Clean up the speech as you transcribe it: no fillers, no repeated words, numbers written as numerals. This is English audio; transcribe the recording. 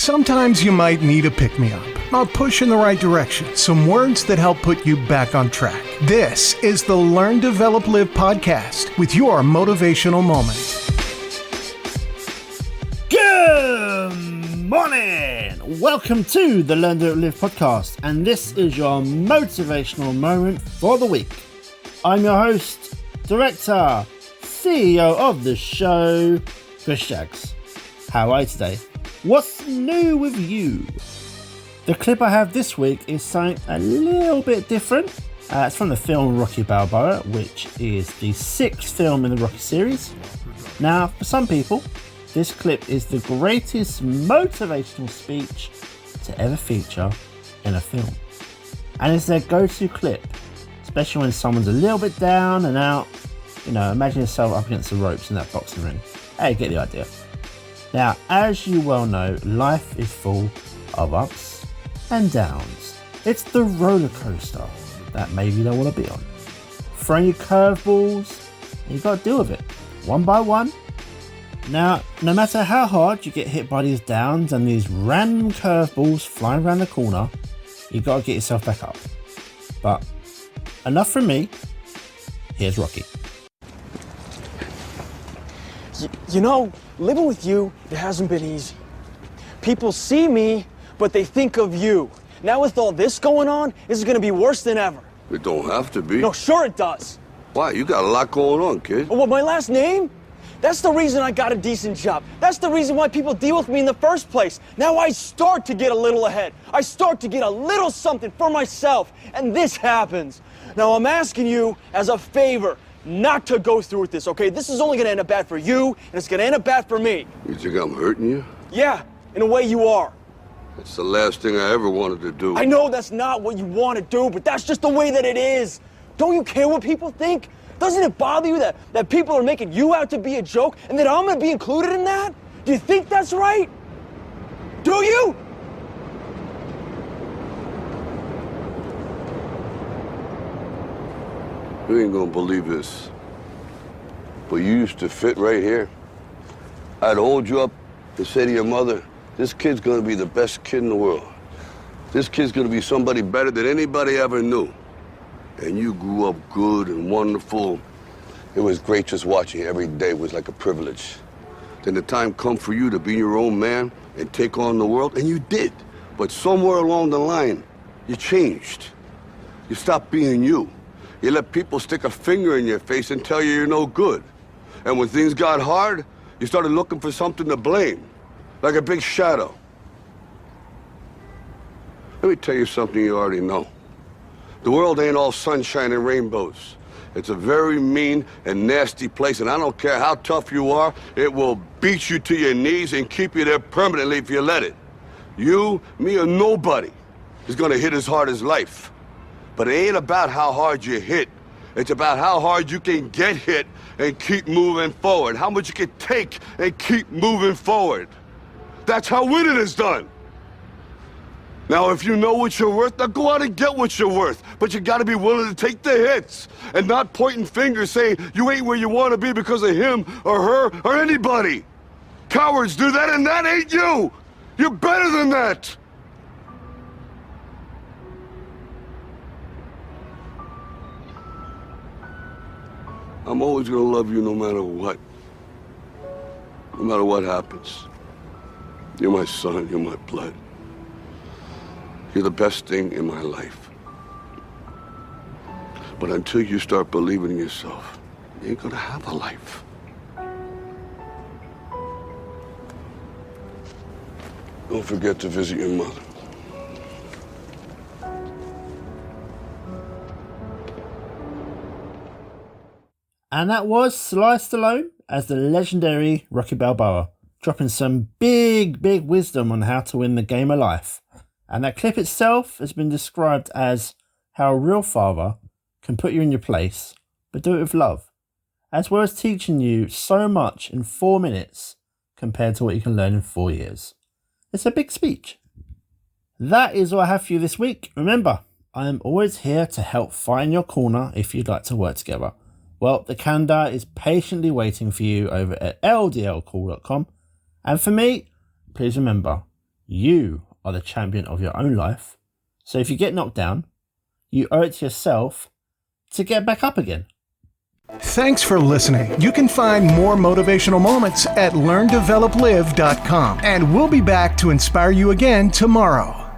Sometimes you might need a pick-me-up, a push in the right direction, some words that help put you back on track. This is the Learn, Develop, Live podcast with your motivational moment. Good morning! Welcome to the Learn, Develop, Live podcast, and this is your motivational moment for the week. I'm your host, director, CEO of the show, Chris Jaggs. How are you today? What's new with you? The clip I have this week is something a little bit different. It's from the film Rocky Balboa, which is the 6th film in the Rocky series. Now, for some people, this clip is the greatest motivational speech to ever feature in a film. And it's their go-to clip, especially when someone's a little bit down and out. You know, imagine yourself up against the ropes in that boxing ring. Hey, get the idea. Now, as you well know, life is full of ups and downs. It's the roller coaster that maybe you don't want to be on. Throwing your curveballs, and you got to deal with it one by one. Now, no matter how hard you get hit by these downs and these random curveballs flying around the corner, you got to get yourself back up. But enough from me. Here's Rocky. You know, living with you, it hasn't been easy. People see me, but they think of you. Now with all this going on, this is gonna be worse than ever. It don't have to be. No, sure it does. Why? You got a lot going on, kid. What, my last name? That's the reason I got a decent job. That's the reason why people deal with me in the first place. Now I start to get a little ahead. I start to get a little something for myself, and this happens. Now I'm asking you as a favor, not to go through with this, okay? This is only gonna end up bad for you, and it's gonna end up bad for me. You think I'm hurting you? Yeah, in a way you are. That's the last thing I ever wanted to do. I know that's not what you want to do, but that's just the way that it is. Don't you care what people think? Doesn't it bother you that people are making you out to be a joke, and that I'm gonna be included in that? Do you think that's right? Do you? You ain't gonna believe this, but you used to fit right here. I'd hold you up and say to your mother, this kid's gonna be the best kid in the world. This kid's gonna be somebody better than anybody ever knew. And you grew up good and wonderful. It was great just watching you. Every day was like a privilege. Then the time come for you to be your own man and take on the world, and you did. But somewhere along the line, you changed. You stopped being you. You let people stick a finger in your face and tell you you're no good. And when things got hard, you started looking for something to blame, like a big shadow. Let me tell you something you already know. The world ain't all sunshine and rainbows. It's a very mean and nasty place, and I don't care how tough you are, it will beat you to your knees and keep you there permanently if you let it. You, me, or nobody is gonna hit as hard as life. But it ain't about how hard you hit. It's about how hard you can get hit and keep moving forward. How much you can take and keep moving forward. That's how winning is done. Now, if you know what you're worth, now go out and get what you're worth. But you gotta be willing to take the hits and not pointing fingers saying you ain't where you wanna be because of him or her or anybody. Cowards do that, and that ain't you. You're better than that. I'm always gonna love you no matter what. No matter what happens. You're my son, you're my blood. You're the best thing in my life. But until you start believing in yourself, you ain't gonna have a life. Don't forget to visit your mother. And that was Sly Stallone as the legendary Rocky Balboa, dropping some big wisdom on how to win the game of life. And that clip itself has been described as how a real father can put you in your place, but do it with love, as well as teaching you so much in 4 minutes compared to what you can learn in 4 years. It's a big speech. That is all I have for you this week. Remember, I am always here to help find your corner if you'd like to work together. Well, the calendar is patiently waiting for you over at ldlcall.com. And for me, please remember, You are the champion of your own life. So if you get knocked down, you owe it to yourself to get back up again. Thanks for listening. You can find more motivational moments at learndeveloplive.com. And we'll be back to inspire you again tomorrow.